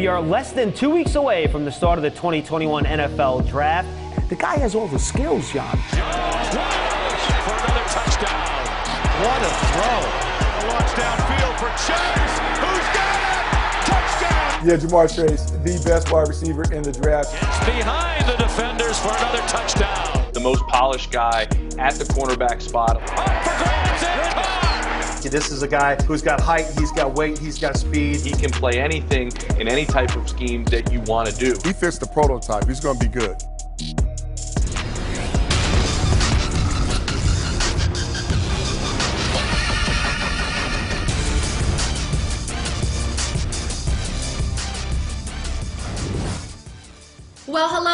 We are less than 2 weeks away from the start of the 2021 NFL Draft. The guy has all the skills, Jan. For another touchdown. What a throw. A launch downfield for Chase. Who's got it? Touchdown. Yeah, Jamar Chase, the best wide receiver in the draft. It's behind the defenders for another touchdown. The most polished guy at the cornerback spot. Up for grabs and caught. This is a guy who's got height, he's got weight, he's got speed. He can play anything in any type of scheme that you want to do. He fits the prototype. He's going to be good. Well, hello.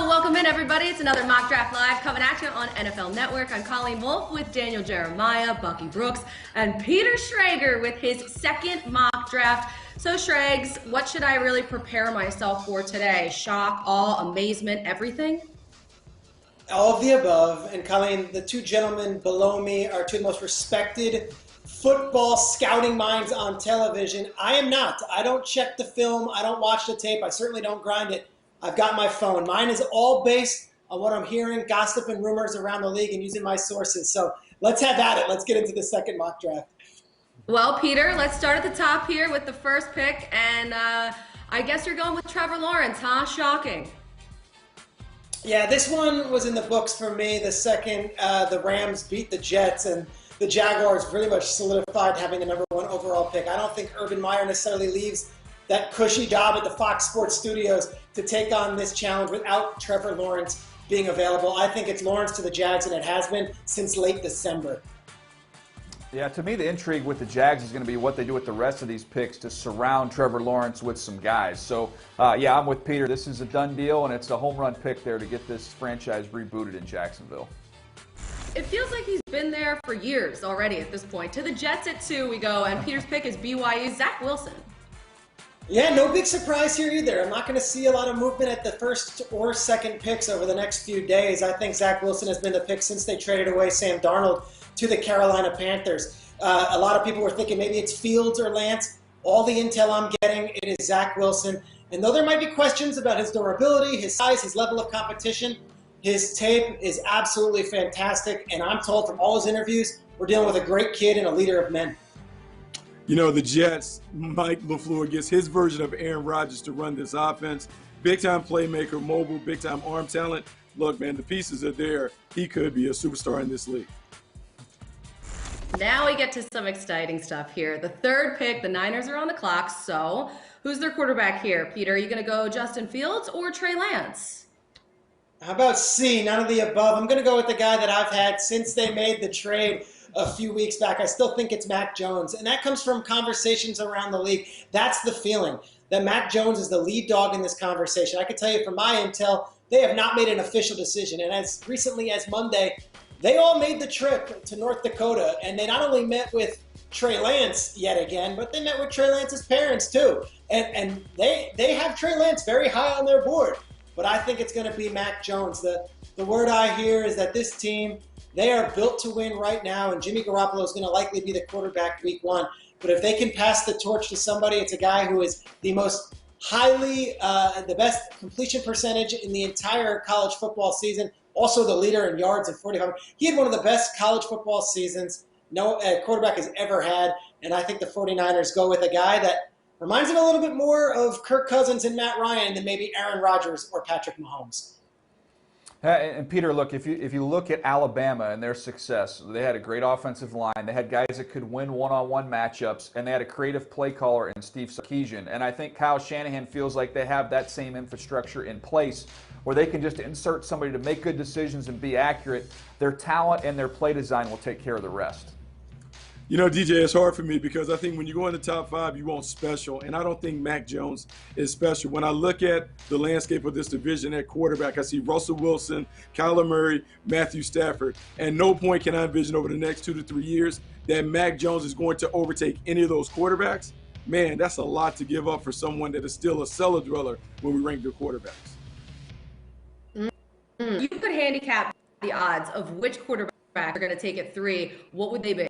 Welcome in, everybody. It's another Mock Draft Live coming at you on NFL Network. I'm Colleen Wolfe with Daniel Jeremiah, Bucky Brooks, and Peter Schrager with his second mock draft. So, Schrags, what should I really prepare myself for today? Shock, awe, amazement, everything? All of the above. And Colleen, the two gentlemen below me are two of the most respected football scouting minds on television. I am not. I don't check the film. I don't watch the tape. I certainly don't grind it. I've got my phone. Mine is all based on what I'm hearing, gossip and rumors around the league, and using my sources. So let's have at it. Let's get into the second mock draft. Well, Peter, let's start at the top here with the first pick. And I guess you're going with Trevor Lawrence, huh? Shocking. Yeah, this one was in the books for me. The second the Rams beat the Jets and the Jaguars pretty much solidified having the number one overall pick. I don't think Urban Meyer necessarily leaves that cushy job at the Fox Sports Studios to take on this challenge without Trevor Lawrence being available. I think it's Lawrence to the Jags, and it has been since late December. Yeah, to me, the intrigue with the Jags is going to be what they do with the rest of these picks to surround Trevor Lawrence with some guys. So, yeah, I'm with Peter. This is a done deal, and it's a home run pick there to get this franchise rebooted in Jacksonville. It feels like he's been there for years already at this point. To the Jets at 2 we go, and Peter's pick is BYU, Zach Wilson. Yeah, no big surprise here either. I'm not going to see a lot of movement at the first or second picks over the next few days. I think Zach Wilson has been the pick since they traded away Sam Darnold to the Carolina Panthers. A lot of people were thinking maybe it's Fields or Lance. All the intel I'm getting, it is Zach Wilson. And though there might be questions about his durability, his size, his level of competition, his tape is absolutely fantastic. And I'm told from all his interviews, we're dealing with a great kid and a leader of men. You know, the Jets, Mike LaFleur gets his version of Aaron Rodgers to run this offense. Big-time playmaker, mobile, big-time arm talent. Look, man, the pieces are there. He could be a superstar in this league. Now we get to some exciting stuff here. The third pick, the Niners are on the clock, so who's their quarterback here? Peter, are you going to go Justin Fields or Trey Lance? How about C, none of the above? I'm going to go with the guy that I've had since they made the trade a few weeks back. I still think it's Mac Jones, and that comes from conversations around the league. That's the feeling, that Mac Jones is the lead dog in this conversation. I can tell you from my intel, they have not made an official decision, and as recently as Monday, they all made the trip to North Dakota, and they not only met with Trey Lance yet again, but they met with Trey Lance's parents too, and they have Trey Lance very high on their board, but I think it's going to be Mac Jones. The word I hear is that this team, they are built to win right now, and Jimmy Garoppolo is going to likely be the quarterback week 1. But if they can pass the torch to somebody, it's a guy who is the most the best completion percentage in the entire college football season, also the leader in yards at 45. He had one of the best college football seasons no quarterback has ever had, and I think the 49ers go with a guy that reminds him a little bit more of Kirk Cousins and Matt Ryan than maybe Aaron Rodgers or Patrick Mahomes. And Peter, look, if you look at Alabama and their success, they had a great offensive line. They had guys that could win one-on-one matchups, and they had a creative play caller in Steve Sarkisian. And I think Kyle Shanahan feels like they have that same infrastructure in place where they can just insert somebody to make good decisions and be accurate. Their talent and their play design will take care of the rest. You know, DJ, it's hard for me because I think when you go in the top 5, you want special, and I don't think Mac Jones is special. When I look at the landscape of this division at quarterback, I see Russell Wilson, Kyler Murray, Matthew Stafford, and no point can I envision over the next 2 to 3 years that Mac Jones is going to overtake any of those quarterbacks. Man, that's a lot to give up for someone that is still a cellar dweller when we rank their quarterbacks. You could handicap the odds of which quarterback are going to take at 3. What would they be?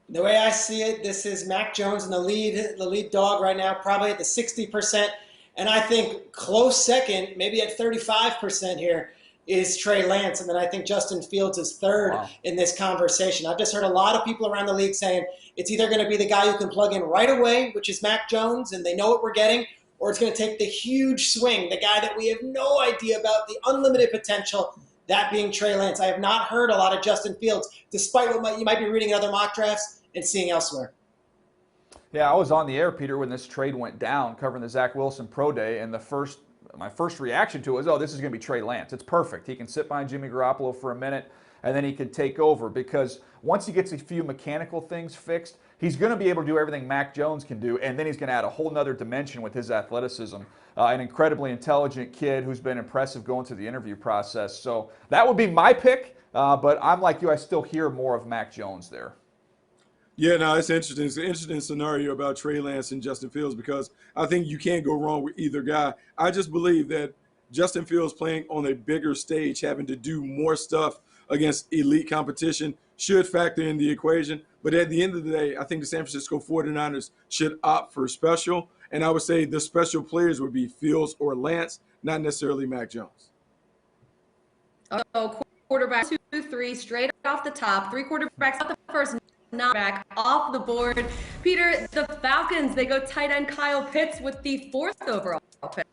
The way I see it, this is Mac Jones in the lead dog right now, probably at the 60%. And I think close second, maybe at 35% here, is Trey Lance. And then I think Justin Fields is third in this conversation. I've just heard a lot of people around the league saying it's either going to be the guy who can plug in right away, which is Mac Jones, and they know what we're getting, or it's going to take the huge swing, the guy that we have no idea about, the unlimited potential, that being Trey Lance. I have not heard a lot of Justin Fields, despite what you might be reading in other mock drafts and seeing elsewhere. Yeah, I was on the air, Peter, when this trade went down, covering the Zach Wilson Pro Day, and my first reaction to it was, oh, this is going to be Trey Lance. It's perfect. He can sit behind Jimmy Garoppolo for a minute, and then he can take over, because once he gets a few mechanical things fixed, he's going to be able to do everything Mac Jones can do, and then he's going to add a whole nother dimension with his athleticism. An incredibly intelligent kid who's been impressive going through the interview process. So that would be my pick, but I'm like you, I still hear more of Mac Jones there. Yeah, no, it's interesting. It's an interesting scenario about Trey Lance and Justin Fields, because I think you can't go wrong with either guy. I just believe that Justin Fields playing on a bigger stage, having to do more stuff against elite competition, should factor in the equation. But at the end of the day, I think the San Francisco 49ers should opt for special. And I would say the special players would be Fields or Lance, not necessarily Mac Jones. Oh, quarterback 2-3 straight off the top. 3 quarterbacks off the first, not back off the board. Peter, the Falcons, they go tight end Kyle Pitts with the 4th overall pick.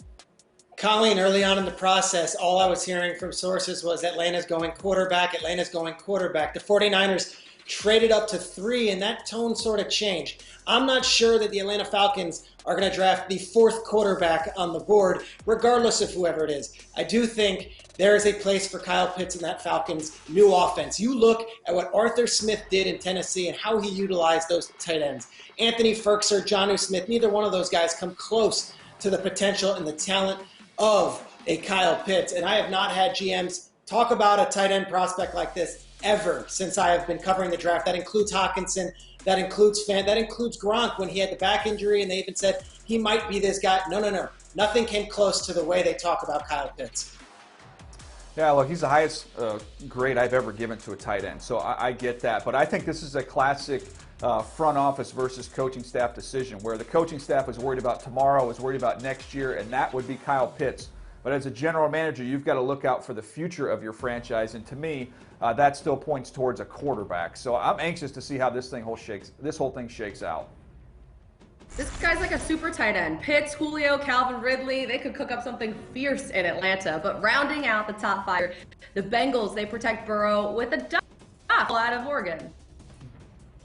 Colleen, early on in the process, all I was hearing from sources was Atlanta's going quarterback, Atlanta's going quarterback. The 49ers traded up to 3, and that tone sort of changed. I'm not sure that the Atlanta Falcons are going to draft the 4th quarterback on the board, regardless of whoever it is. I do think there is a place for Kyle Pitts in that Falcons' new offense. You look at what Arthur Smith did in Tennessee and how he utilized those tight ends. Anthony Ferkser, Jonnu Smith, neither one of those guys come close to the potential and the talent of a Kyle Pitts. And I have not had GMs talk about a tight end prospect like this ever since I have been covering the draft. That includes Hawkinson, that includes Fant, that includes Gronk when he had the back injury, and they even said he might be this guy. No. Nothing came close to the way they talk about Kyle Pitts. Yeah, look, he's the highest grade I've ever given to a tight end, so I get that. But I think this is a classic front office versus coaching staff decision, where the coaching staff is worried about tomorrow, is worried about next year, and that would be Kyle Pitts. But as a general manager, you've got to look out for the future of your franchise, and to me, that still points towards a quarterback. So I'm anxious to see how this whole thing shakes out. This guy's like a super tight end. Pitts, Julio, Calvin Ridley, they could cook up something fierce in Atlanta. But rounding out the top 5, the Bengals, they protect Burrow with a duck out of Oregon.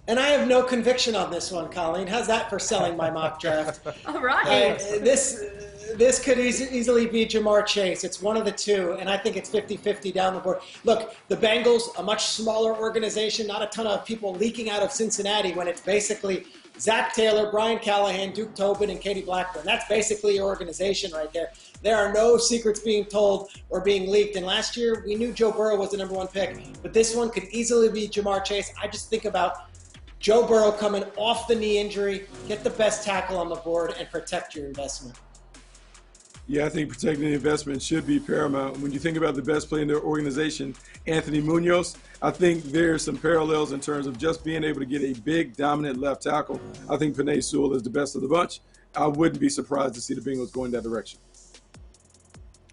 And I have no conviction on this one, Colleen. How's that for selling my mock draft? All right. This could easily be Jamar Chase. It's one of the two, and I think it's 50-50 down the board. Look, the Bengals, a much smaller organization, not a ton of people leaking out of Cincinnati when it's basically Zach Taylor, Brian Callahan, Duke Tobin, and Katie Blackburn. That's basically your organization right there. There are no secrets being told or being leaked. And last year, we knew Joe Burrow was the #1 pick, but this one could easily be Jamar Chase. I just think about Joe Burrow coming off the knee injury, get the best tackle on the board, and protect your investment. Yeah, I think protecting the investment should be paramount. When you think about the best player in their organization, Anthony Munoz, I think there's some parallels in terms of just being able to get a big, dominant left tackle. I think Penei Sewell is the best of the bunch. I wouldn't be surprised to see the Bengals go in that direction.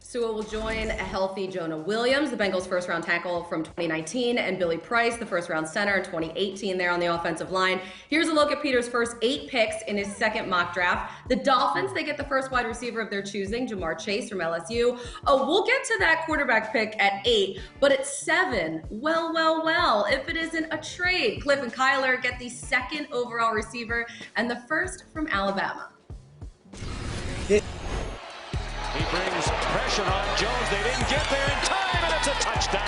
Sewell will join a healthy Jonah Williams, the Bengals' first-round tackle from 2019, and Billy Price, the first-round center in 2018 there on the offensive line. Here's a look at Peter's first 8 picks in his second mock draft. The Dolphins, they get the first wide receiver of their choosing, Jamar Chase from LSU. Oh, we'll get to that quarterback pick at 8, but at 7, well, if it isn't a trade. Cliff and Kyler get the 2nd overall receiver and the 1st from Alabama. He brings pressure on Jones. They didn't get there in time, and it's a touchdown.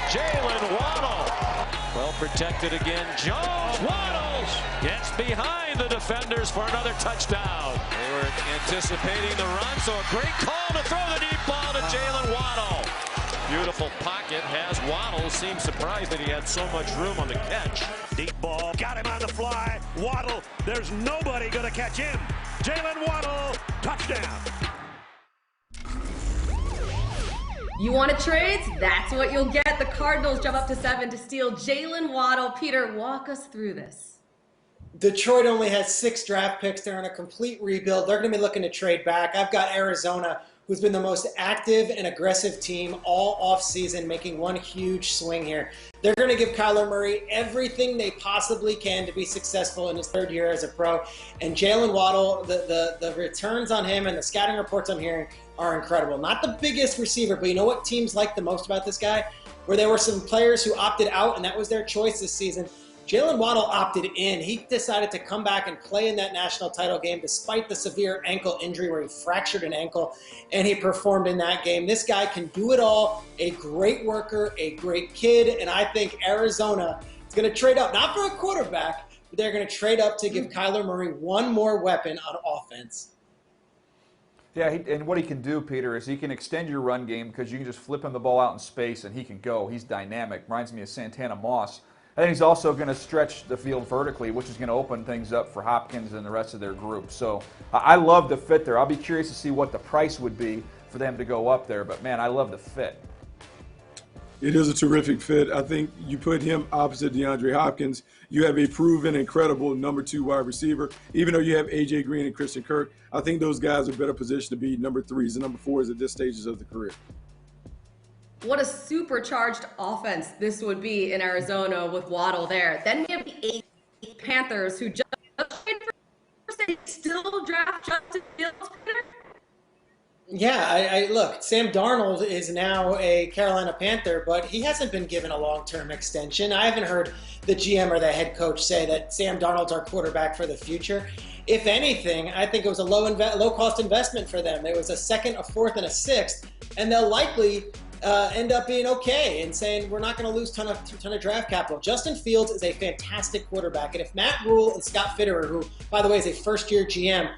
Jalen Waddle. Well protected again. Jones waddles. Gets behind the defenders for another touchdown. They were anticipating the run, so a great call to throw the deep ball to Jalen Waddle. Beautiful pocket has Waddle. Seems surprised that he had so much room on the catch. Deep ball. Got him on the fly. Waddle. There's nobody going to catch him. Jalen Waddle. Touchdown. You want to trade? That's what you'll get. The Cardinals jump up to 7 to steal Jalen Waddle. Peter, walk us through this. Detroit only has 6 draft picks. They're in a complete rebuild. They're going to be looking to trade back. I've got Arizona, who's been the most active and aggressive team all offseason, making one huge swing here. They're going to give Kyler Murray everything they possibly can to be successful in his 3rd year as a pro. And Jalen Waddle, the returns on him and the scouting reports I'm hearing are incredible. Not the biggest receiver, but you know what teams like the most about this guy? Where there were some players who opted out, and that was their choice this season. Jalen Waddle opted in. He decided to come back and play in that national title game despite the severe ankle injury where he fractured an ankle, and he performed in that game. This guy can do it all, a great worker, a great kid, and I think Arizona is going to trade up, not for a quarterback, but they're going to trade up to give Kyler Murray one more weapon on offense. Yeah, and what he can do, Peter, is he can extend your run game because you can just flip him the ball out in space and he can go. He's dynamic. Reminds me of Santana Moss. I think he's also going to stretch the field vertically, which is going to open things up for Hopkins and the rest of their group. So I love the fit there. I'll be curious to see what the price would be for them to go up there. But, man, I love the fit. It is a terrific fit. I think you put him opposite DeAndre Hopkins, you have a proven, incredible number 2 wide receiver. Even though you have A.J. Green and Christian Kirk, I think those guys are better positioned to be number 3s and number 4s at this stages of the career. What a supercharged offense this would be in Arizona with Waddle there. Then we have the 8 Panthers who just still draft Justin Fields. Yeah, I look, Sam Darnold is now a Carolina Panther, but he hasn't been given a long-term extension. I haven't heard the GM or the head coach say that Sam Darnold's our quarterback for the future. If anything, I think it was a low-cost investment for them. There was a 2nd, a 4th, and a 6th, and they'll likely end up being okay and saying we're not going to lose ton of draft capital. Justin Fields is a fantastic quarterback, and if Matt Rule and Scott Fitterer, who, by the way, is a first-year GM,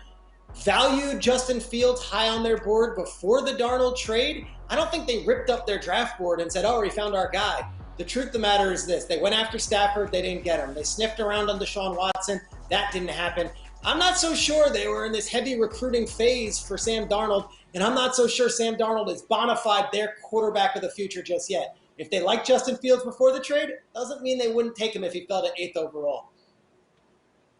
valued Justin Fields high on their board before the Darnold trade, I don't think they ripped up their draft board and said, oh, we found our guy. The truth of the matter is this. They went after Stafford. They didn't get him. They sniffed around on Deshaun Watson. That didn't happen. I'm not so sure they were in this heavy recruiting phase for Sam Darnold, and I'm not so sure Sam Darnold is bona fide their quarterback of the future just yet. If they liked Justin Fields before the trade, doesn't mean they wouldn't take him if he fell to 8th overall.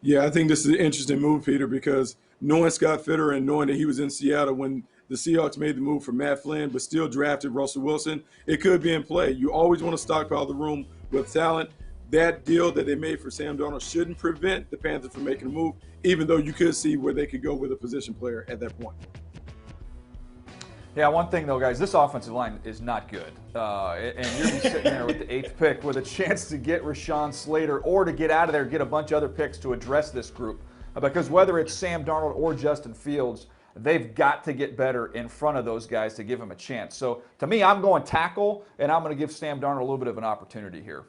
Yeah, I think this is an interesting move, Peter, because knowing Scott Fitterer and knowing that he was in Seattle when the Seahawks made the move for Matt Flynn but still drafted Russell Wilson, it could be in play. You always want to stockpile the room with talent. That deal that they made for Sam Darnold shouldn't prevent the Panthers from making a move, even though you could see where they could go with a position player at that point. Yeah, one thing, though, guys, this offensive line is not good. And you're sitting there with the 8th pick with a chance to get Rashawn Slater or to get out of there, get a bunch of other picks to address this group. Because whether it's Sam Darnold or Justin Fields, they've got to get better in front of those guys to give them a chance. So, to me, I'm going tackle, and I'm going to give Sam Darnold a little bit of an opportunity here.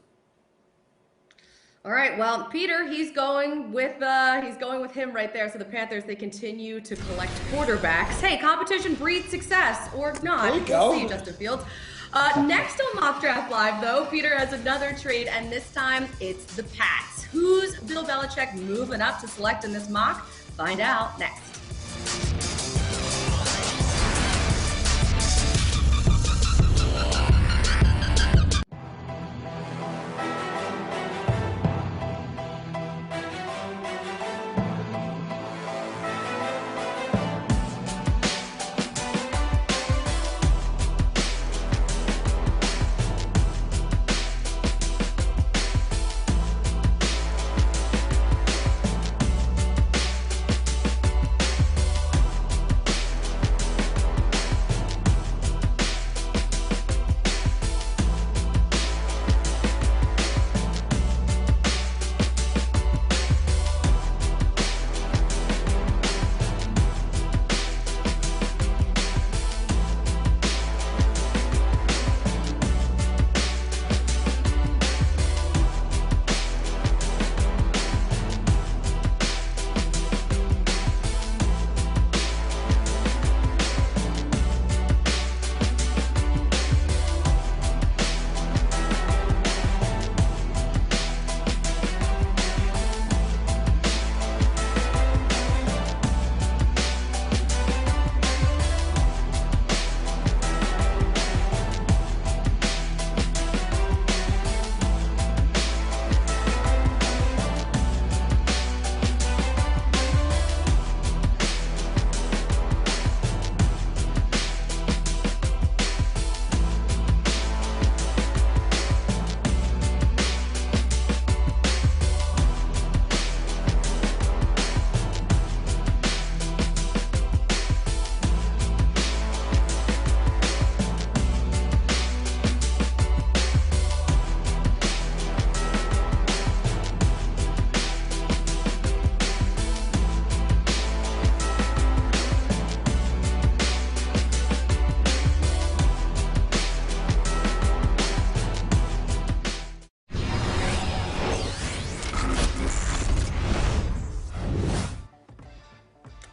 All right, well, Peter, he's going with him right there. So the Panthers, they continue to collect quarterbacks. Hey, competition breeds success, or not. We'll see, Justin Fields. Next on Mock Draft Live, though, Peter has another trade, and this time it's the Pats. Who's Bill Belichick moving up to select in this mock? Find out next.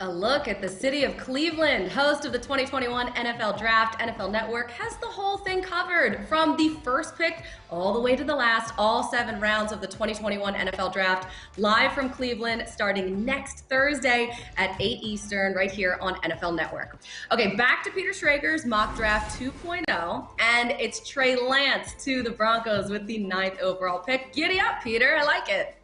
A look at the city of Cleveland, host of the 2021 NFL Draft. NFL Network has the whole thing covered from the first pick all the way to the last, all 7 rounds of the 2021 NFL Draft, live from Cleveland starting next Thursday at 8 Eastern right here on NFL Network. Okay, back to Peter Schrager's mock draft 2.0, and it's Trey Lance to the Broncos with the 9th overall pick. Giddy up, Peter. I like it.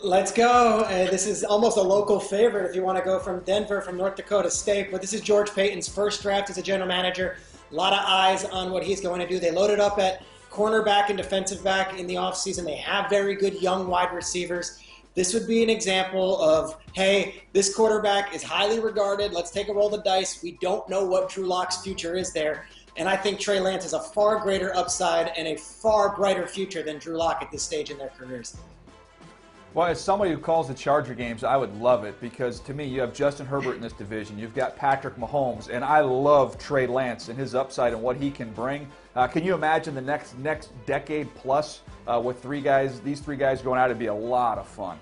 Let's go. This is almost a local favorite if you want to go from Denver, from North Dakota State. But this is George Payton's first draft as a general manager. A lot of eyes on what he's going to do. They loaded up at cornerback and defensive back in the offseason. They have very good young wide receivers. This would be an example of, hey, this quarterback is highly regarded. Let's take a roll of the dice. We don't know what Drew Lock's future is there. And I think Trey Lance has a far greater upside and a far brighter future than Drew Lock at this stage in their careers. Well, as somebody who calls the Charger games, I would love it because, to me, you have Justin Herbert in this division. You've got Patrick Mahomes, and I love Trey Lance and his upside and what he can bring. Can you imagine the next decade plus with these three guys going out? It'd be a lot of fun.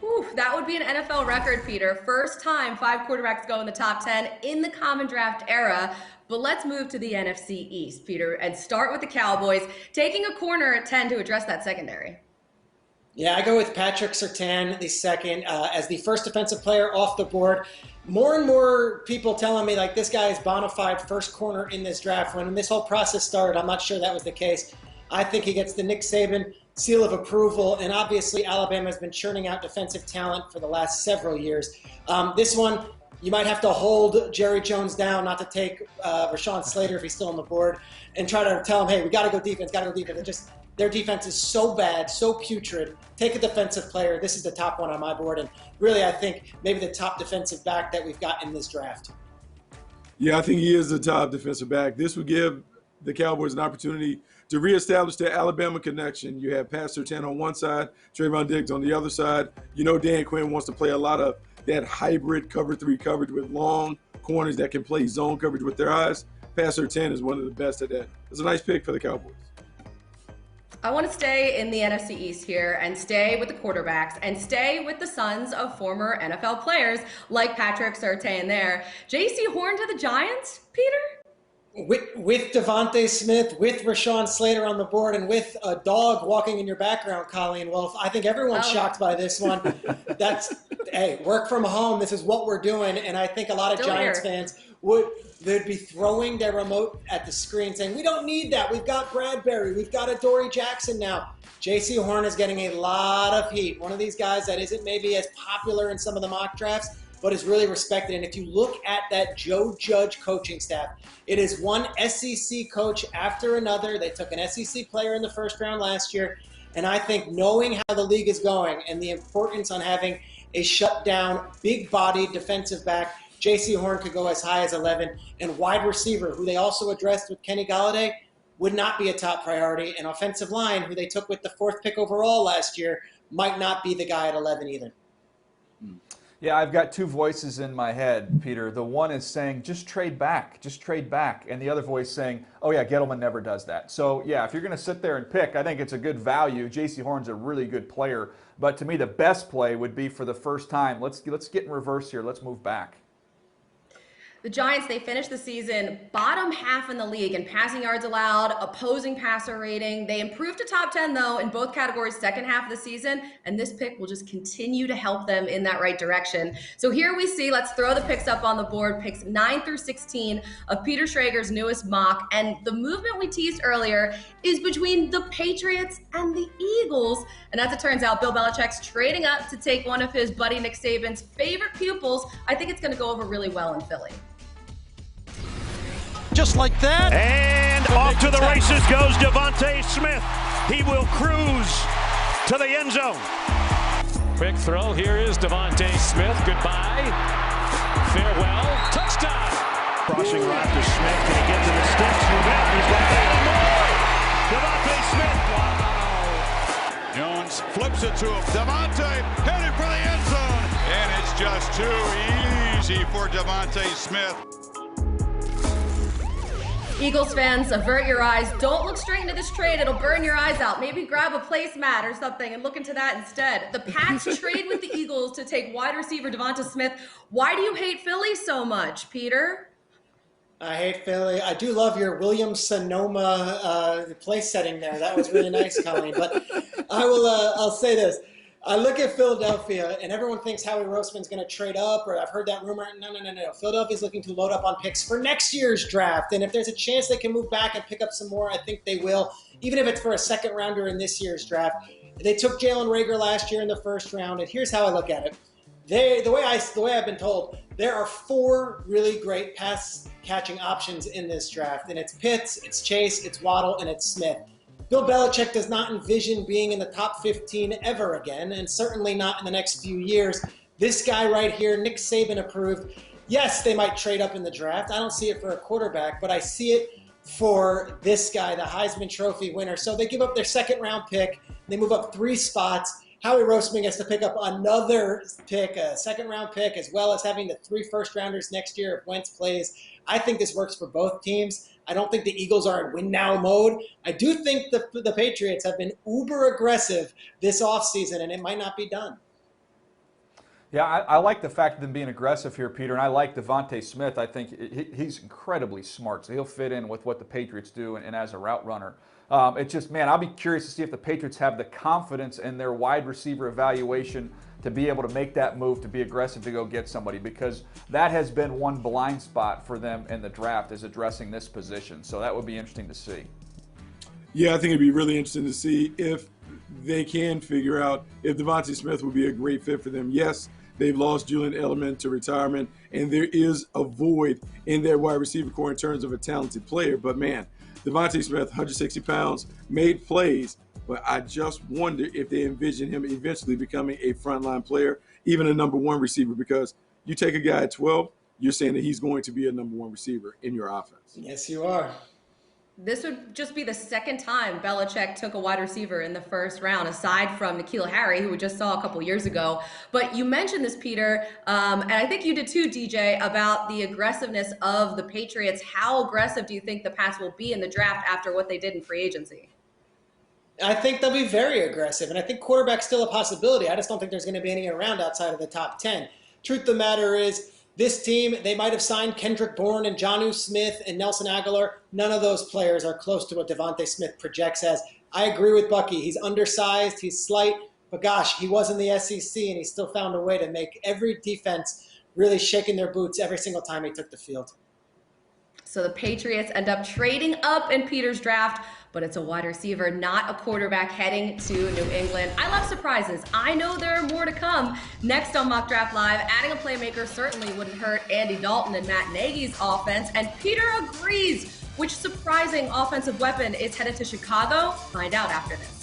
Ooh, that would be an NFL record, Peter. First time 5 quarterbacks go in the top 10 in the common draft era. But let's move to the NFC East, Peter, and start with the Cowboys, taking a corner at 10 to address that secondary. Yeah, I go with Patrick Surtain the second as the first defensive player off the board. More and more people telling me, like, this guy is bona fide first corner in this draft. When this whole process started, I'm not sure that was the case. I think he gets the Nick Saban seal of approval, and obviously Alabama has been churning out defensive talent for the last several years. This one, you might have to hold Jerry Jones down not to take Rashawn Slater if he's still on the board and try to tell him, hey, we got to go defense, Their defense is so bad, so putrid. Take a defensive player. This is the top one on my board. And really, I think maybe the top defensive back that we've got in this draft. Yeah, I think he is the top defensive back. This would give the Cowboys an opportunity to reestablish their Alabama connection. You have Pat Surtain on one side, Trayvon Diggs on the other side. You know Dan Quinn wants to play a lot of that hybrid cover 3 coverage with long corners that can play zone coverage with their eyes. Pat Surtain is one of the best at that. It's a nice pick for the Cowboys. I want to stay in the NFC East here and stay with the quarterbacks and stay with the sons of former NFL players like Patrick Surtain there. J.C. Horn to the Giants, Peter? With Devontae Smith, with Rashawn Slater on the board, and with a dog walking in your background, Colleen Wolfe, I think everyone's shocked by this one. Hey, work from home. This is what we're doing. And I think a lot of Giants fans they'd be throwing their remote at the screen saying, we don't need that. We've got Bradbury. We've got Adoree Jackson now. J.C. Horn is getting a lot of heat. One of these guys that isn't maybe as popular in some of the mock drafts, but is really respected. And if you look at that Joe Judge coaching staff, it is one SEC coach after another. They took an SEC player in the first round last year. And I think knowing how the league is going and the importance on having a shutdown, big-bodied defensive back, J.C. Horn could go as high as 11. And wide receiver, who they also addressed with Kenny Golladay, would not be a top priority. And offensive line, who they took with the 4th pick overall last year, might not be the guy at 11 either. Yeah, I've got 2 voices in my head, Peter. The one is saying, just trade back. And the other voice saying, oh, yeah, Gettleman never does that. So, yeah, if you're going to sit there and pick, I think it's a good value. J.C. Horn's a really good player. But to me, the best play would be for the first time. Let's get in reverse here. Let's move back. The Giants, they finished the season bottom half in the league in passing yards allowed, opposing passer rating. They improved to top 10, though, in both categories second half of the season, and this pick will just continue to help them in that right direction. So here we see, let's throw the picks up on the board, picks 9 through 16 of Peter Schrager's newest mock, and the movement we teased earlier is between the Patriots and the Eagles, and as it turns out, Bill Belichick's trading up to take one of his buddy Nick Saban's favorite pupils. I think it's going to go over really well in Philly. Just like that. And off to the races goes Devontae Smith. He will cruise to the end zone. Quick throw. Here is Devontae Smith. Goodbye. Farewell. Touchdown. Crossing right to Smith. Can he get to the sticks? You bet. He's got that more. Devontae Smith. Wow. Jones flips it to him. Devontae headed for the end zone. And it's just too easy for Devontae Smith. Eagles fans, avert your eyes. Don't look straight into this trade. It'll burn your eyes out. Maybe grab a placemat or something and look into that instead. The Pats trade with the Eagles to take wide receiver Devonta Smith. Why do you hate Philly so much, Peter? I hate Philly. I do love your Williams-Sonoma place setting there. That was really nice, Colleen. But I'll say this. I look at Philadelphia, and everyone thinks Howie Roseman's going to trade up, or I've heard that rumor. No. Philadelphia's looking to load up on picks for next year's draft, and if there's a chance they can move back and pick up some more, I think they will, even if it's for a second rounder in this year's draft. They took Jalen Reagor last year in the first round, and here's how I look at it. The way I've been told, there are 4 really great pass-catching options in this draft, and it's Pitts, it's Chase, it's Waddle, and it's Smith. Bill Belichick does not envision being in the top 15 ever again, and certainly not in the next few years. This guy right here, Nick Saban approved. Yes, they might trade up in the draft. I don't see it for a quarterback, but I see it for this guy, the Heisman Trophy winner. So they give up their second-round pick. They move up 3 spots. Howie Roseman gets to pick up another pick, a second-round pick, as well as having the 3 first-rounders next year if Wentz plays. I think this works for both teams. I don't think the Eagles are in win-now mode. I do think the Patriots have been uber aggressive this offseason, and it might not be done. Yeah, I like the fact of them being aggressive here, Peter, and I like Devonta Smith. I think he's incredibly smart, so he'll fit in with what the Patriots do and as a route runner. It's just, man, I'll be curious to see if the Patriots have the confidence in their wide receiver evaluation to be able to make that move, to be aggressive, to go get somebody, because that has been one blind spot for them in the draft, is addressing this position. So that would be interesting to see. Yeah, I think it'd be really interesting to see if they can figure out if Devonta Smith would be a great fit for them. Yes, they've lost Julian Edelman to retirement, and there is a void in their wide receiver core in terms of a talented player. But, man, Devonta Smith, 160 pounds, made plays, but I just wonder if they envision him eventually becoming a frontline player, even a number 1 receiver, because you take a guy at 12, you're saying that he's going to be a number 1 receiver in your offense. Yes, you are. This would just be the second time Belichick took a wide receiver in the first round, aside from N'Keal Harry, who we just saw a couple years ago. But you mentioned this, Peter, and I think you did too, DJ, about the aggressiveness of the Patriots. How aggressive do you think the Pats will be in the draft after what they did in free agency? I think they'll be very aggressive, and I think quarterback's still a possibility. I just don't think there's going to be any around outside of the top 10. Truth of the matter is, this team, they might have signed Kendrick Bourne and Jonnu Smith and Nelson Aguilar. None of those players are close to what Devonta Smith projects as. I agree with Bucky. He's undersized, he's slight, but gosh, he was in the SEC, and he still found a way to make every defense really shaking their boots every single time he took the field. So the Patriots end up trading up in Peter's draft, but it's a wide receiver, not a quarterback, heading to New England. I love surprises. I know there are more to come. Next on Mock Draft Live, adding a playmaker certainly wouldn't hurt Andy Dalton and Matt Nagy's offense, and Peter agrees. Which surprising offensive weapon is headed to Chicago? Find out after this.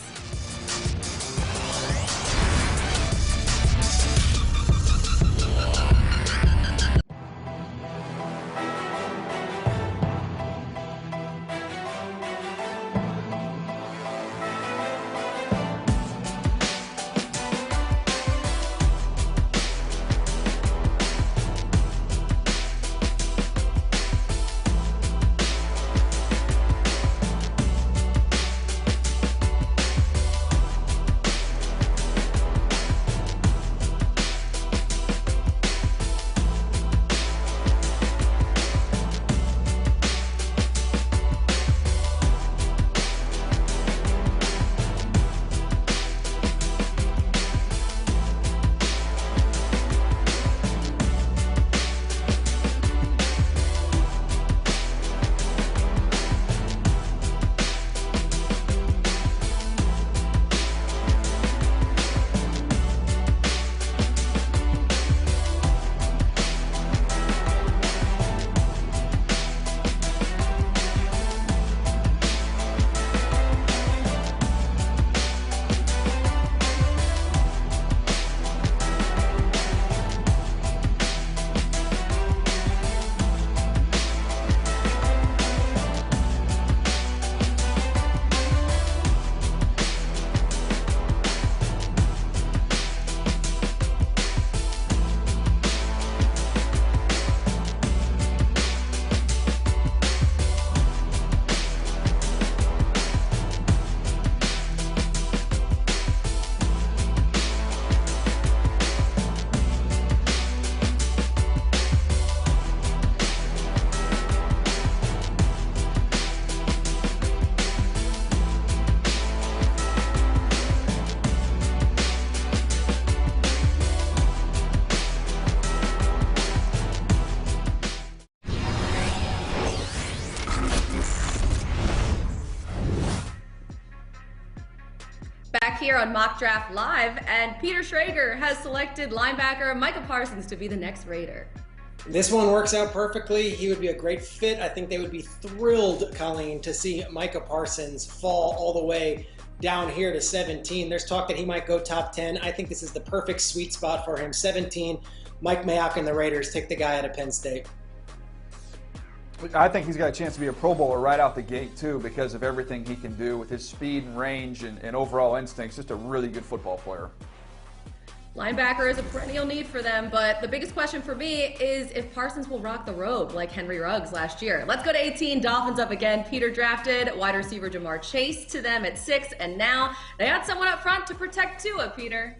back here on Mock Draft Live, and Peter Schrager has selected linebacker Micah Parsons to be the next Raider. This one works out perfectly. He would be a great fit. I think they would be thrilled, Colleen, to see Micah Parsons fall all the way down here to 17. There's talk that he might go top 10. I think this is the perfect sweet spot for him. 17, Mike Mayock and the Raiders take the guy out of Penn State. I think he's got a chance to be a Pro Bowler right out the gate, too, because of everything he can do with his speed and range and overall instincts. Just a really good football player. Linebacker is a perennial need for them, but the biggest question for me is if Parsons will rock the road like Henry Ruggs last year. Let's go to 18, Dolphins up again. Peter drafted wide receiver Jamar Chase to them at 6, and now they had someone up front to protect Tua, Peter.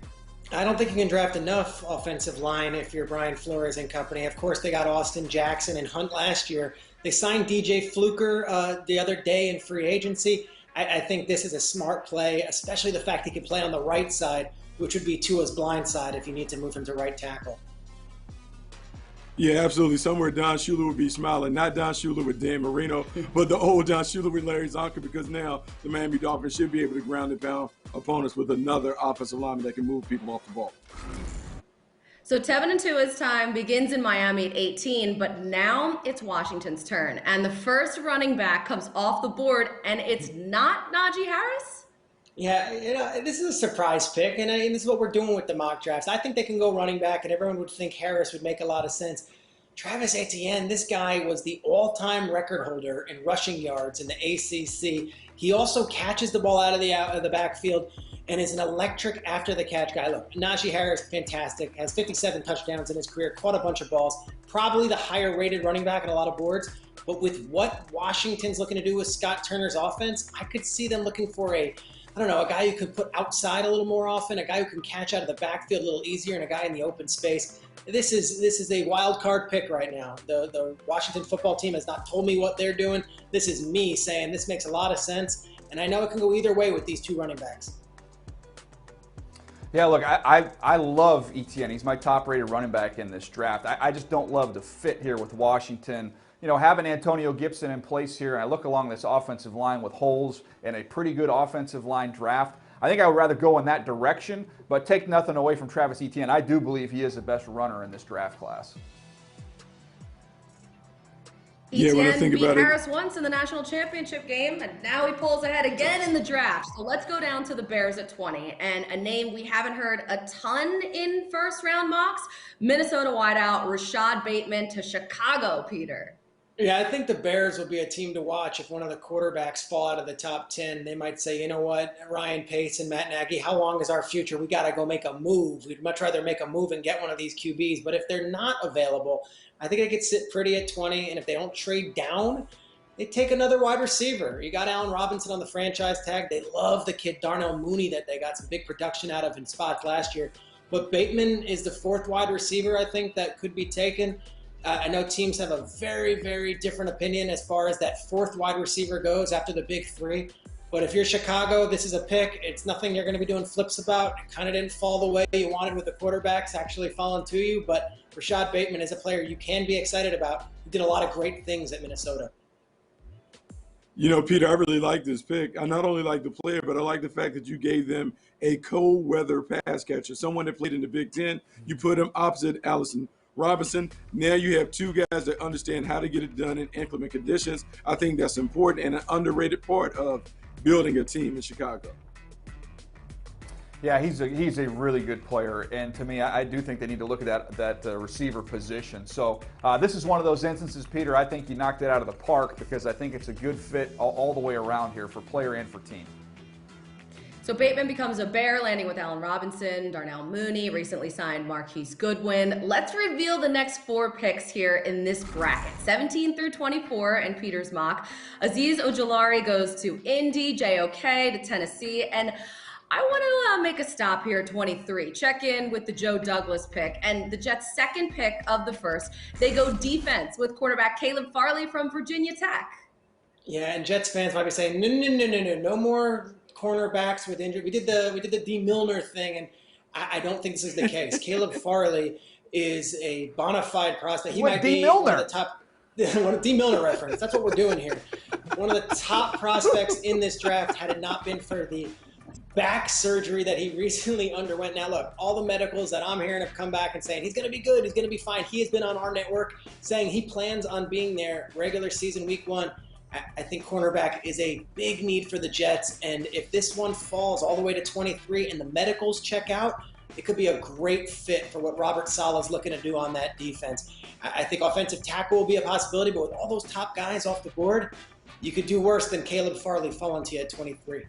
I don't think you can draft enough offensive line if you're Brian Flores and company. Of course, they got Austin Jackson and Hunt last year. They signed DJ Fluker the other day in free agency. I think this is a smart play, especially the fact he can play on the right side, which would be Tua's blind side if you need to move him to right tackle. Yeah, absolutely. Somewhere Don Shula would be smiling. Not Don Shula with Dan Marino, but the old Don Shula with Larry Zonka, because now the Miami Dolphins should be able to ground and pound opponents with another offensive lineman that can move people off the ball. So Tevin and Tua's time begins in Miami at 18, but now it's Washington's turn. And the first running back comes off the board, and it's not Najee Harris? Yeah, this is a surprise pick, and this is what we're doing with the mock drafts. I think they can go running back, and everyone would think Harris would make a lot of sense. Travis Etienne, this guy was the all-time record holder in rushing yards in the ACC. He also catches the ball out of the backfield and is an electric after-the-catch guy. Look, Najee Harris, fantastic, has 57 touchdowns in his career, caught a bunch of balls, probably the higher-rated running back in a lot of boards. But with what Washington's looking to do with Scott Turner's offense, I could see them looking for a guy who could put outside a little more often, a guy who can catch out of the backfield a little easier, and a guy in the open space. This is a wild card pick right now. The Washington football team has not told me what they're doing. This is me saying this makes a lot of sense, and I know it can go either way with these two running backs. Yeah, look, I love Etienne. He's my top-rated running back in this draft. I just don't love the fit here with Washington. You know, having Antonio Gibson in place here, and I look along this offensive line with holes and a pretty good offensive line draft, I think I would rather go in that direction, but take nothing away from Travis Etienne. I do believe he is the best runner in this draft class. Etienne beat Harris once in the national championship game, and now he pulls ahead again in the draft. So let's go down to the Bears at 20, and a name we haven't heard a ton in first-round mocks, Minnesota wideout Rashad Bateman to Chicago, Peter. Yeah, I think the Bears will be a team to watch if one of the quarterbacks fall out of the top 10. They might say, you know what, Ryan Pace and Matt Nagy, how long is our future? We got to go make a move. We'd much rather make a move and get one of these QBs. But if they're not available, I think they could sit pretty at 20. And if they don't trade down, they take another wide receiver. You got Allen Robinson on the franchise tag. They love the kid Darnell Mooney that they got some big production out of in spots last year. But Bateman is the fourth wide receiver, I think, that could be taken. I know teams have a very, very different opinion as far as that fourth wide receiver goes after the big three. But if you're Chicago, this is a pick. It's nothing you're going to be doing flips about. It kind of didn't fall the way you wanted with the quarterbacks actually falling to you. But Rashad Bateman is a player you can be excited about. He did a lot of great things at Minnesota. You know, Peter, I really like this pick. I not only like the player, but I like the fact that you gave them a cold weather pass catcher, someone that played in the Big Ten. You put him opposite Allison Robinson. Now you have two guys that understand how to get it done in inclement conditions. I think that's important and an underrated part of building a team in Chicago. Yeah, he's a really good player, and to me, I do think they need to look at that receiver position. So this is one of those instances, Peter, I think you knocked it out of the park because I think it's a good fit all the way around here for player and for team. So Bateman becomes a Bear, landing with Allen Robinson, Darnell Mooney, recently signed Marquise Goodwin. Let's reveal the next 4 picks here in this bracket, 17 through 24 in Peter's mock. Azeez Ojulari goes to Indy, JOK to Tennessee, and I want to make a stop here at 23. Check in with the Joe Douglas pick and the Jets' second pick of the first. They go defense with quarterback Caleb Farley from Virginia Tech. Yeah, and Jets fans might be saying, no more cornerbacks with injury. We did the D. Milner thing, and I don't think this is the case. Caleb Farley is a bona fide prospect. He might be one of the top. One of D. Milner reference. That's what we're doing here. One of the top prospects in this draft had it not been for the back surgery that he recently underwent. Now, look, all the medicals that I'm hearing have come back and saying he's going to be good, he's going to be fine. He has been on our network saying he plans on being there regular season week 1. I think cornerback is a big need for the Jets, and if this one falls all the way to 23 and the medicals check out, it could be a great fit for what Robert Saleh's looking to do on that defense. I think offensive tackle will be a possibility, but with all those top guys off the board, you could do worse than Caleb Farley falling to you at 23.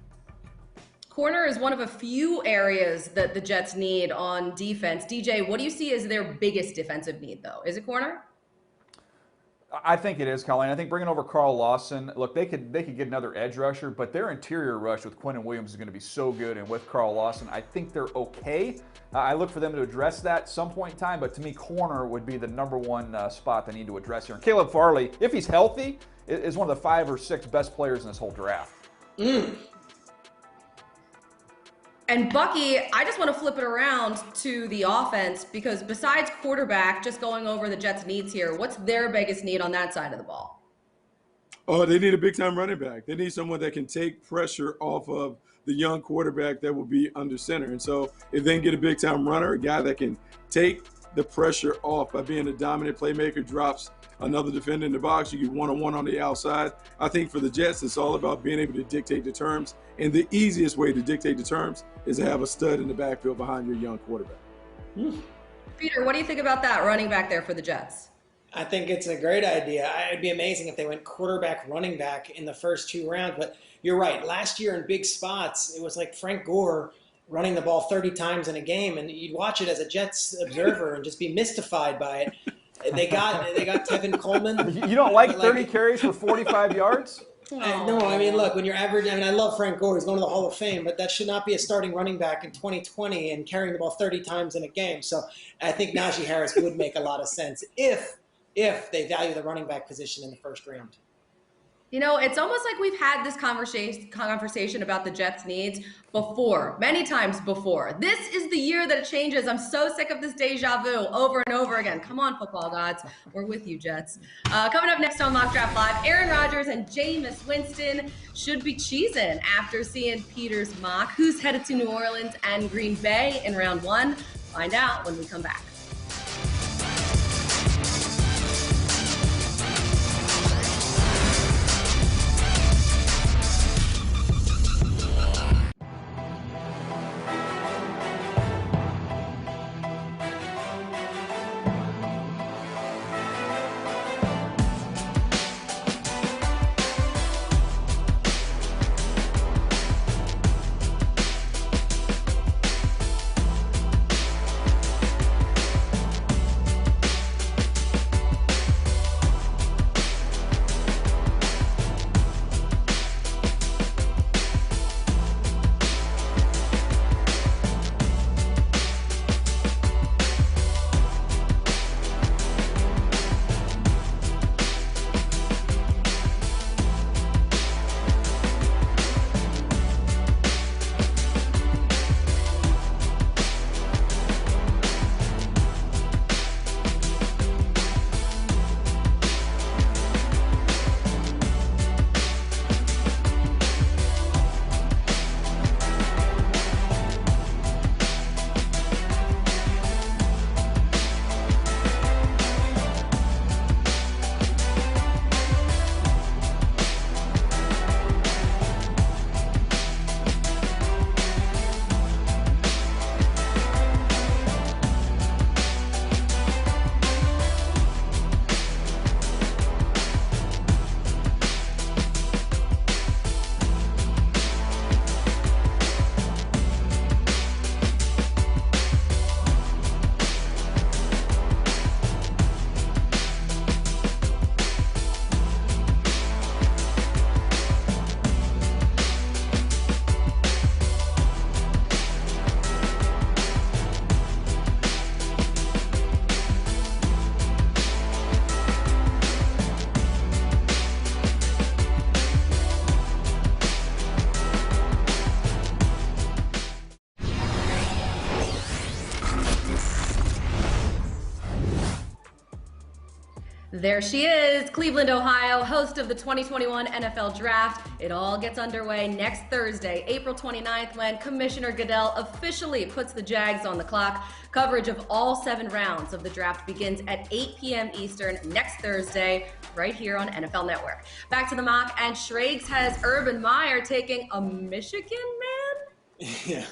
Corner is one of a few areas that the Jets need on defense. DJ, what do you see as their biggest defensive need, though? Is it corner? I think it is, Colleen. I think bringing over Carl Lawson, look, they could get another edge rusher, but their interior rush with Quinnen Williams is going to be so good, and with Carl Lawson, I think they're okay. I look for them to address that some point in time, but to me, corner would be the number one spot they need to address here. And Caleb Farley, if he's healthy, is one of the 5 or 6 best players in this whole draft. And Bucky, I just want to flip it around to the offense, because besides quarterback, just going over the Jets' needs here, what's their biggest need on that side of the ball? Oh, they need a big-time running back. They need someone that can take pressure off of the young quarterback that will be under center. And so if they can get a big-time runner, a guy that can take the pressure off by being a dominant playmaker, drops another defender in the box, you get one-on-one on the outside. I think for the Jets, it's all about being able to dictate the terms. And the easiest way to dictate the terms is to have a stud in the backfield behind your young quarterback. Peter, what do you think about that running back there for the Jets? I think it's a great idea. It'd be amazing if they went quarterback, running back in the first 2 rounds. But you're right. Last year in big spots, it was like Frank Gore running the ball 30 times in a game, and you'd watch it as a Jets observer and just be mystified by it. They got Tevin Coleman. You don't like 30 carries for 45 yards? No, I mean, look, when you're average, I mean, I love Frank Gore. He's going to the Hall of Fame, but that should not be a starting running back in 2020 and carrying the ball 30 times in a game. So I think Najee Harris would make a lot of sense if they value the running back position in the first round. You know, it's almost like we've had this conversation about the Jets' needs before, many times before. This is the year that it changes. I'm so sick of this deja vu over and over again. Come on, football gods. We're with you, Jets. Coming up next on Mock Draft Live, Aaron Rodgers and Jameis Winston should be cheesing after seeing Peter's mock. Who's headed to New Orleans and Green Bay in round 1? Find out when we come back. There she is, Cleveland, Ohio, host of the 2021 NFL Draft. It all gets underway next Thursday, April 29th, when Commissioner Goodell officially puts the Jags on the clock. Coverage of all 7 rounds of the draft begins at 8 p.m. Eastern next Thursday, right here on NFL Network. Back to the mock, and Schrags has Urban Meyer taking a Michigan man? Yeah.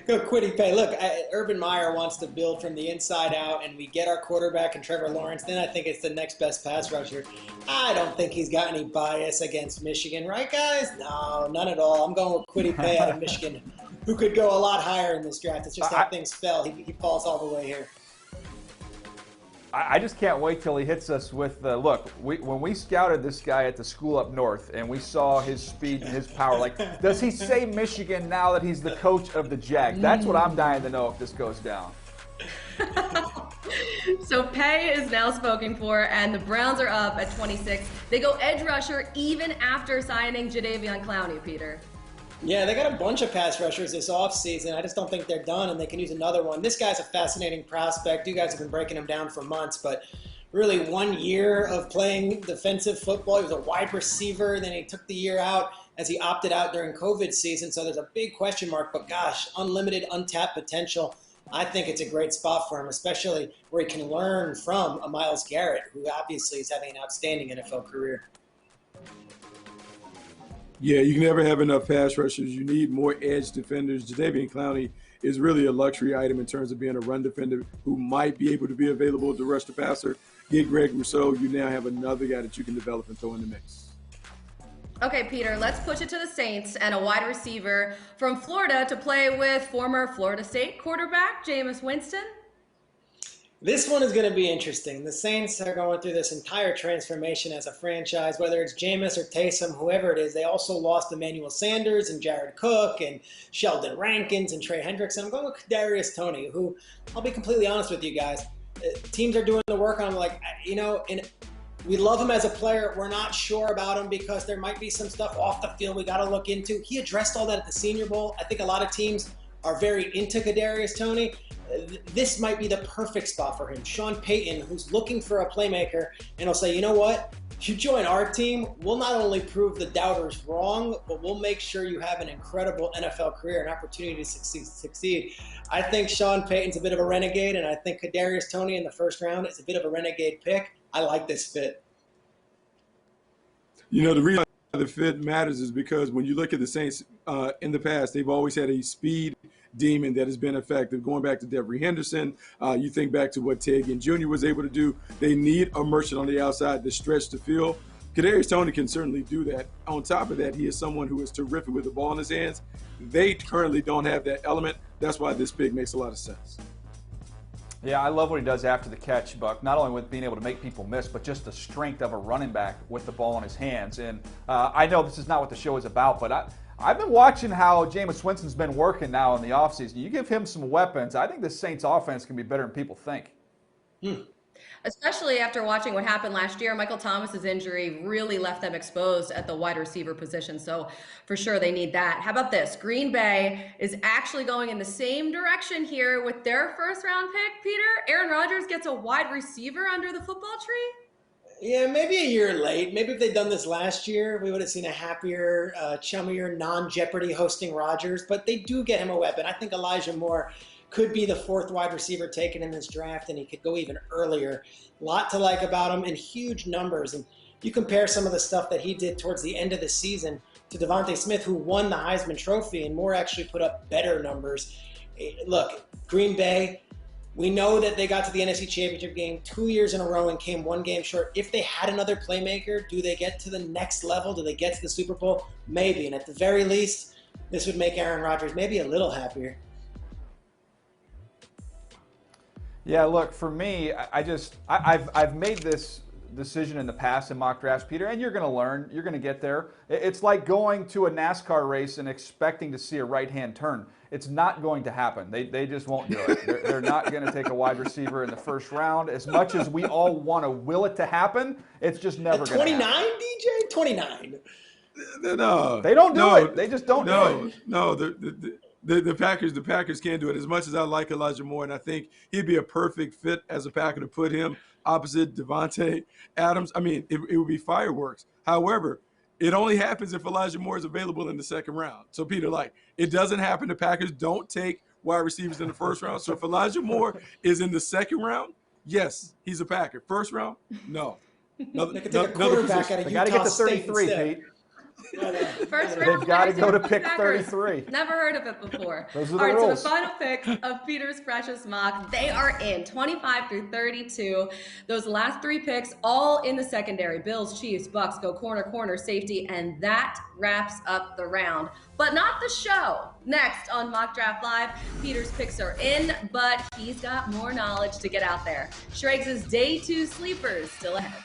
Go Quiddy Pay. Look, Urban Meyer wants to build from the inside out, and we get our quarterback and Trevor Lawrence. Then I think it's the next best pass rusher. I don't think he's got any bias against Michigan, right, guys? No, none at all. I'm going with Quiddy Pay out of Michigan, who could go a lot higher in this draft. It's just how things fell. He falls all the way here. I just can't wait till he hits us with look. When we scouted this guy at the school up north and we saw his speed and his power, like, does he say Michigan now that he's the coach of the Jags? That's what I'm dying to know if this goes down. So Pay is now spoken for, and the Browns are up at 26. They go edge rusher even after signing Jadeveon Clowney, Peter. Yeah, they got a bunch of pass rushers this offseason. I just don't think they're done, and they can use another one. This guy's a fascinating prospect. You guys have been breaking him down for months, but really 1 year of playing defensive football. He was a wide receiver, then he took the year out as he opted out during COVID season, so there's a big question mark, but gosh, unlimited, untapped potential. I think it's a great spot for him, especially where he can learn from a Myles Garrett, who obviously is having an outstanding NFL career. Yeah, you can never have enough pass rushers. You need more edge defenders. Jadeveon Clowney is really a luxury item in terms of being a run defender who might be able to be available to rush the passer. Get Greg Rousseau, you now have another guy that you can develop and throw in the mix. Okay, Peter, let's push it to the Saints and a wide receiver from Florida to play with former Florida State quarterback Jameis Winston. This one is going to be interesting. The Saints are going through this entire transformation as a franchise, whether it's Jameis or Taysom, whoever it is. They also lost Emmanuel Sanders and Jared Cook and Sheldon Rankins and Trey Hendrickson. I'm going with Kadarius Toney, who, I'll be completely honest with you guys, teams are doing the work on him. Like, you know, and we love him as a player. We're not sure about him because there might be some stuff off the field we got to look into. He addressed all that at the Senior Bowl. I think a lot of teams are very into Kadarius Toney. This might be the perfect spot for him. Sean Payton, who's looking for a playmaker, and he'll say, you know what? You join our team, we'll not only prove the doubters wrong, but we'll make sure you have an incredible NFL career, an opportunity to succeed. I think Sean Payton's a bit of a renegade, and I think Kadarius Toney in the first round is a bit of a renegade pick. I like this fit. You know, the reason the fit matters is because when you look at the Saints in the past, they've always had a speed demon that has been effective. Going back to Devery Henderson, you think back to what Ted Ginn Jr. was able to do. They need a merchant on the outside to stretch the field. Kadarius Toney can certainly do that. On top of that, he is someone who is terrific with the ball in his hands. They currently don't have that element. That's why this pick makes a lot of sense. Yeah, I love what he does after the catch, Buck, not only with being able to make people miss, but just the strength of a running back with the ball in his hands. And I know this is not what the show is about, but I've been watching how Jameis Winston's been working now in the offseason. You give him some weapons, I think the Saints offense can be better than people think. Especially after watching what happened last year. Michael Thomas's injury really left them exposed at the wide receiver position. So for sure they need that. How about this? Green Bay is actually going in the same direction here with their first round pick, Peter. Aaron Rodgers gets a wide receiver under the football tree. Yeah, maybe a year late. Maybe if they'd done this last year, we would have seen a happier, chummier, non-Jeopardy hosting Rodgers. But they do get him a weapon. I think Elijah Moore could be the 4th wide receiver taken in this draft, and he could go even earlier. A lot to like about him and huge numbers. And you compare some of the stuff that he did towards the end of the season to Devontae Smith, who won the Heisman Trophy, and Moore actually put up better numbers. Look, Green Bay, we know that they got to the NFC Championship game 2 years in a row and came 1 game short. If they had another playmaker, do they get to the next level? Do they get to the Super Bowl? Maybe. And at the very least, this would make Aaron Rodgers maybe a little happier. Yeah, look, for me, I've made this decision in the past in mock drafts, Peter, and you're going to learn. You're going to get there. It's like going to a NASCAR race and expecting to see a right-hand turn. It's not going to happen. They just won't do it. They're not going to take a wide receiver in the first round. As much as we all want to will it to happen, it's just never going to happen. 29, DJ? 29. No. They don't do it. They just don't do it. No, the Packers can't do it. As much as I like Elijah Moore, and I think he'd be a perfect fit as a Packer to put him opposite Devontae Adams, I mean, it would be fireworks. However, it only happens if Elijah Moore is available in the second round. So, Peter, it doesn't happen. The Packers don't take wide receivers in the first round. So if Elijah Moore is in the second round, yes, he's a Packer. First round, no. They could take a quarterback out of Utah got to get to State 33, instead. Pete. First round, They've got to go to pick Packers. 33. Never heard of it before. Those are All the right, rules. so the final picks of Peter's precious mock, they are in 25 through 32. Those last three picks, all in the secondary. Bills, Chiefs, Bucks, go corner, safety, and that wraps up the round. But not the show. Next on Mock Draft Live, Peter's picks are in, but he's got more knowledge to get out there. Schrags' Day 2 Sleepers still ahead.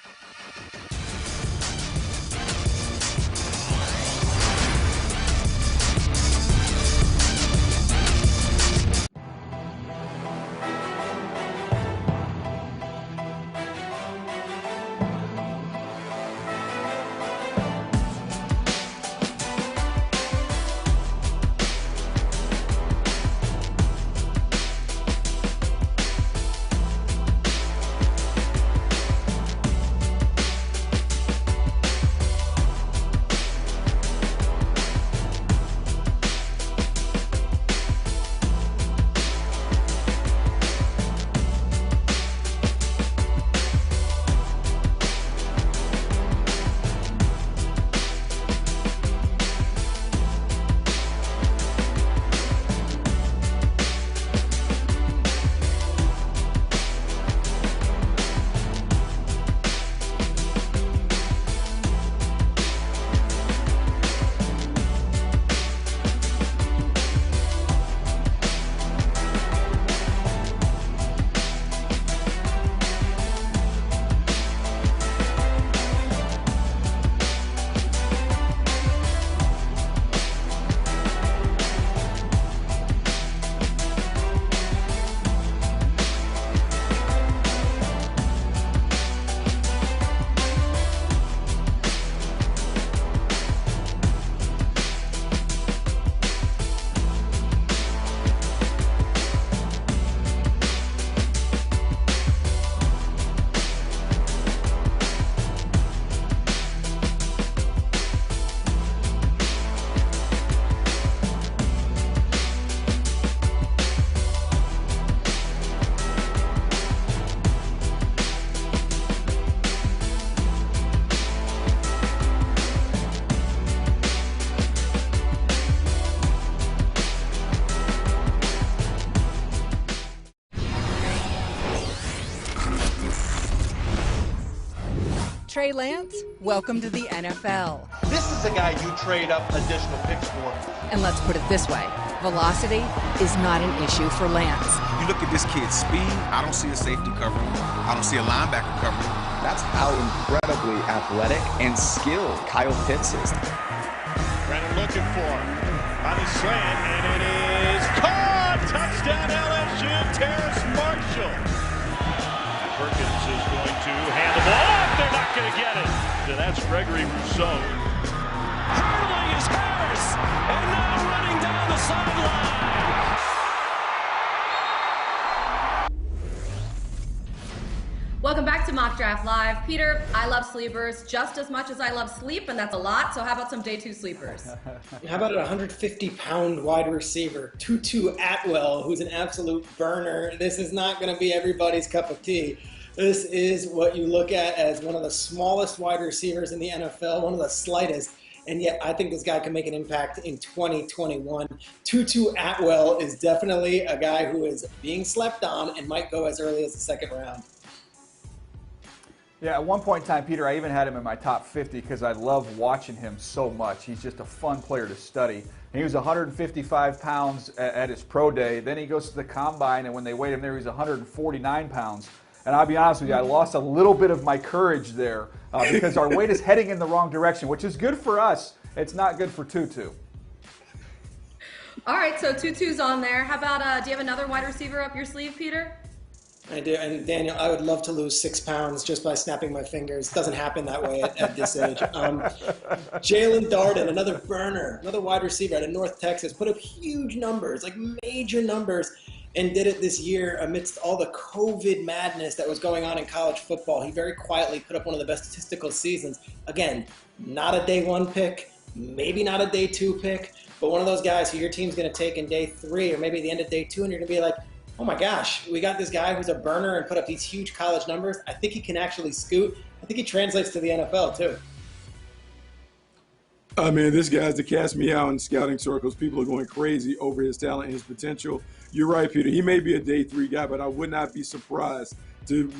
Trey Lance, welcome to the NFL. This is the guy you trade up additional picks for. And let's put it this way, velocity is not an issue for Lance. You look at this kid's speed, I don't see a safety covering. I don't see a linebacker covering. That's how incredibly athletic and skilled Kyle Pitts is. Brennan looking for him on the slant, and it is caught! Touchdown LSU, Terrace Marshall. Perkins is going to hand the ball off. They're not going to get it. So that's Gregory Rousseau. Hurling is Harris, and now running down the sideline. Welcome back to Mock Draft Live. Peter, I love sleepers just as much as I love sleep, and that's a lot. So how about some day two sleepers? How about a 150-pound wide receiver, Tutu Atwell, who's an absolute burner? This is not going to be everybody's cup of tea. This is what you look at as one of the smallest wide receivers in the NFL, one of the slightest, and yet I think this guy can make an impact in 2021. Tutu Atwell is definitely a guy who is being slept on and might go as early as the second round. Yeah, at one point in time, Peter, I even had him in my top 50 because I love watching him so much. He's just a fun player to study. And he was 155 pounds at his pro day. Then he goes to the combine, and when they weighed him there, he's 149 pounds. And I'll be honest with you, I lost a little bit of my courage there because our weight is heading in the wrong direction, which is good for us. It's not good for Tutu. All right, so Tutu's on there. How about, do you have another wide receiver up your sleeve, Peter? I do, and Daniel, I would love to lose 6 pounds just by snapping my fingers. It doesn't happen that way at this age. Jalen Darden, another burner, another wide receiver out of North Texas, put up huge numbers, like major numbers. and did it this year amidst all the COVID madness that was going on in college football. He very quietly put up one of the best statistical seasons. Again, not a day 1 pick, maybe not a day 2 pick, but one of those guys who your team's going to take in day 3 or maybe the end of day 2, and you're going to be like, oh my gosh, we got this guy who's a burner and put up these huge college numbers. I think he can actually scoot. I think he translates to the NFL too. I mean, this guy's to cast me out in scouting circles. People are going crazy over his talent and his potential. You're right, Peter. He may be a day 3 guy, but I would not be surprised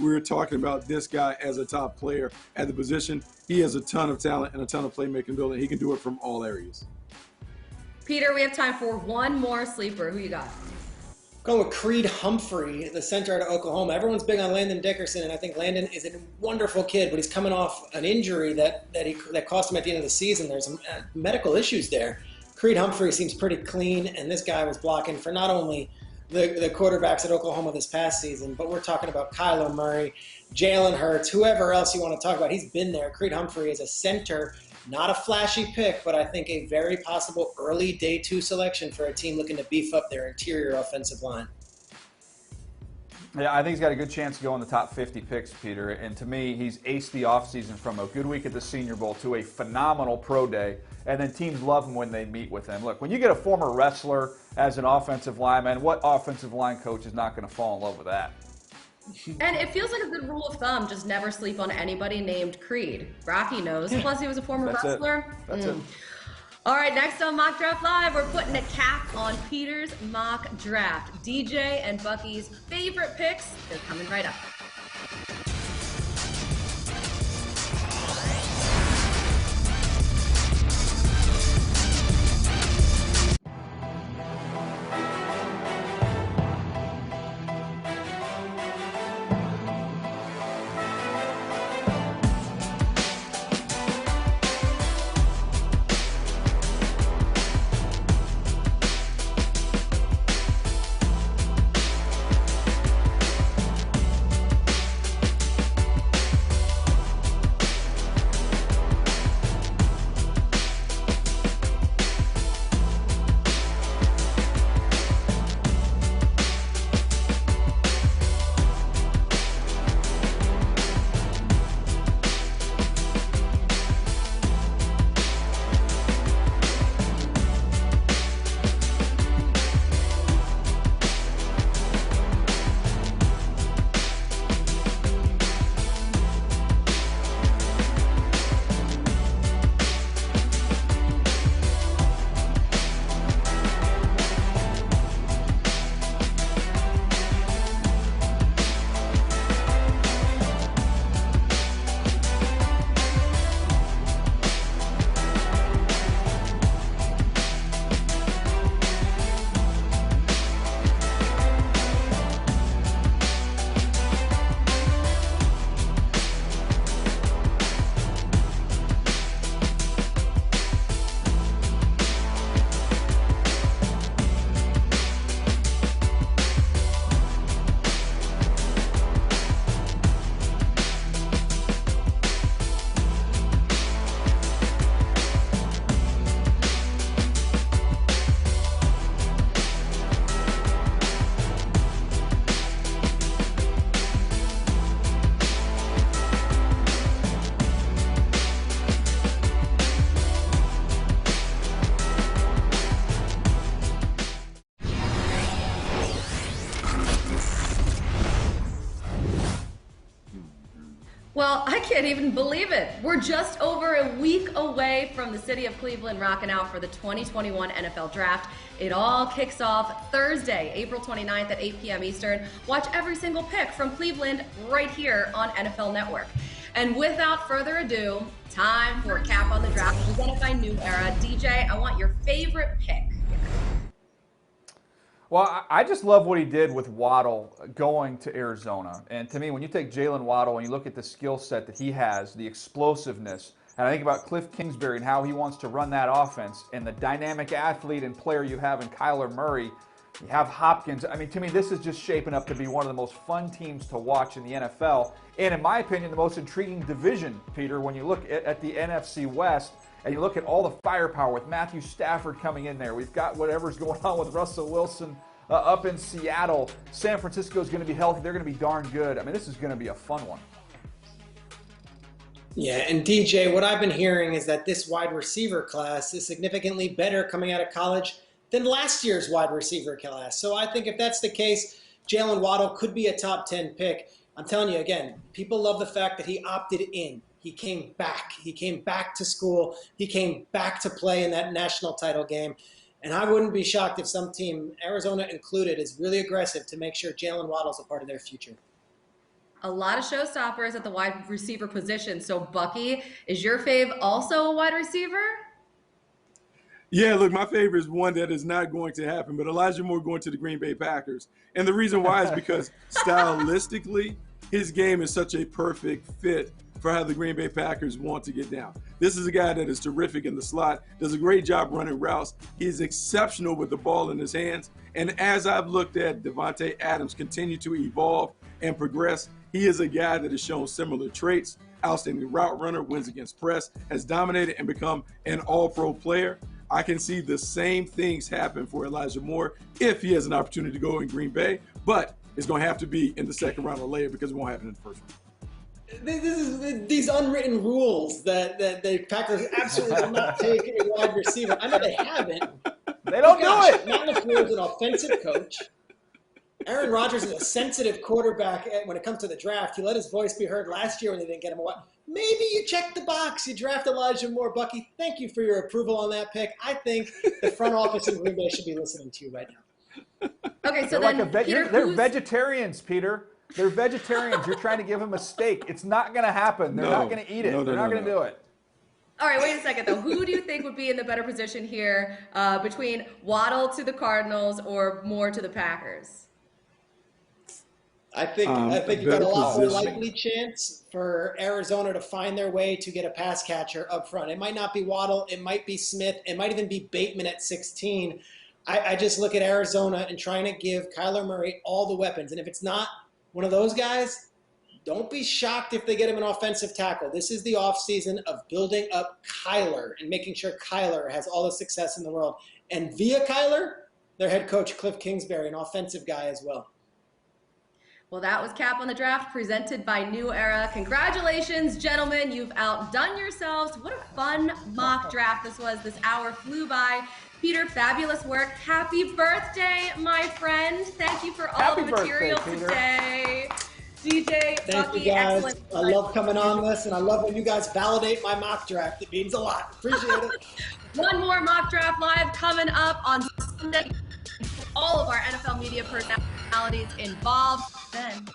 we're talking about this guy as a top player at the position. He has a ton of talent and a ton of playmaking ability. He can do it from all areas. Peter, we have time for one more sleeper. Who you got? Going with Creed Humphrey, the center out of Oklahoma. Everyone's big on Landon Dickerson, and I think Landon is a wonderful kid, but he's coming off an injury that cost him at the end of the season. There's some medical issues there. Creed Humphrey seems pretty clean, and this guy was blocking for not only the quarterbacks at Oklahoma this past season, but we're talking about Kyler Murray, Jalen Hurts, whoever else you want to talk about. He's been there. Creed Humphrey is a center, not a flashy pick, but I think a very possible early day 2 selection for a team looking to beef up their interior offensive line. Yeah, I think he's got a good chance to go in the top 50 picks, Peter. And to me, he's aced the offseason from a good week at the Senior Bowl to a phenomenal pro day. And then teams love him when they meet with him. Look, when you get a former wrestler as an offensive lineman, what offensive line coach is not going to fall in love with that? And it feels like a good rule of thumb, just never sleep on anybody named Creed. Rocky knows. Plus, he was a former wrestler. That's it. All right, next on Mock Draft Live, we're putting a cap on Peter's mock draft. DJ and Bucky's favorite picks, they're coming right up. Well, I can't even believe it. We're just over a week away from the city of Cleveland rocking out for the 2021 NFL Draft. It all kicks off Thursday, April 29th at 8 p.m. Eastern. Watch every single pick from Cleveland right here on NFL Network. And without further ado, time for Cap on the Draft, presented by New Era. DJ, I want your favorite pick. Well, I just love what he did with Waddle going to Arizona. And to me, when you take Jalen Waddle and you look at the skill set that he has, the explosiveness, and I think about Cliff Kingsbury and how he wants to run that offense, and the dynamic athlete and player you have in Kyler Murray, you have Hopkins. I mean, to me, this is just shaping up to be one of the most fun teams to watch in the NFL. And in my opinion, the most intriguing division, Peter, when you look at the NFC West, and you look at all the firepower with Matthew Stafford coming in there. We've got whatever's going on with Russell Wilson up in Seattle. San Francisco is going to be healthy. They're going to be darn good. I mean, this is going to be a fun one. Yeah, and DJ, what I've been hearing is that this wide receiver class is significantly better coming out of college than last year's wide receiver class. So I think if that's the case, Jalen Waddle could be a top 10 pick. I'm telling you again, people love the fact that he opted in. He came back. He came back to school. He came back to play in that national title game. And I wouldn't be shocked if some team, Arizona included, is really aggressive to make sure Jalen Waddle's a part of their future. A lot of showstoppers at the wide receiver position. So, Bucky, is your fave also a wide receiver? Yeah, look, my favorite is one that is not going to happen, but Elijah Moore going to the Green Bay Packers. And the reason why is because stylistically, his game is such a perfect fit for how the Green Bay Packers want to get down. This is a guy that is terrific in the slot, does a great job running routes. He's exceptional with the ball in his hands. And as I've looked at Devontae Adams continue to evolve and progress, he is a guy that has shown similar traits. Outstanding route runner, wins against press, has dominated and become an all-pro player. I can see the same things happen for Elijah Moore if he has an opportunity to go in Green Bay, but it's going to have to be in the second round or later because it won't happen in the first round. This is these unwritten rules that the Packers absolutely will not take a wide receiver. I know they haven't. They don't do it. Not if you're an offensive coach. Aaron Rodgers is a sensitive quarterback when it comes to the draft. He let his voice be heard last year when they didn't get him. Maybe you check the box. You draft Elijah Moore. Bucky, thank you for your approval on that pick. I think the front office in Green Bay should be listening to you right now. Okay, so they're then they're vegetarians, Peter. They're vegetarians. You're trying to give them a steak. It's not going to happen. They're not going to eat it. They're not going to do it. All right, wait a second, though. Who do you think would be in the better position here between Waddle to the Cardinals or Moore to the Packers? I think you've got a lot more likely chance for Arizona to find their way to get a pass catcher up front. It might not be Waddle. It might be Smith. It might even be Bateman at 16. I just look at Arizona and trying to give Kyler Murray all the weapons. And if it's not one of those guys, don't be shocked if they get him an offensive tackle. This is the offseason of building up Kyler and making sure Kyler has all the success in the world. And via Kyler, their head coach, Cliff Kingsbury, an offensive guy as well. Well, that was Cap on the Draft presented by New Era. Congratulations, gentlemen. You've outdone yourselves. What a fun mock draft this was. This hour flew by. Peter, fabulous work. Happy birthday, my friend. Thank you for all the material today. DJ, Thank Bucky, you guys. excellent. I love coming on this, and I love when you guys validate my mock draft. It means a lot. Appreciate it. One more Mock Draft Live coming up on Sunday. All of our NFL media personalities involved. Then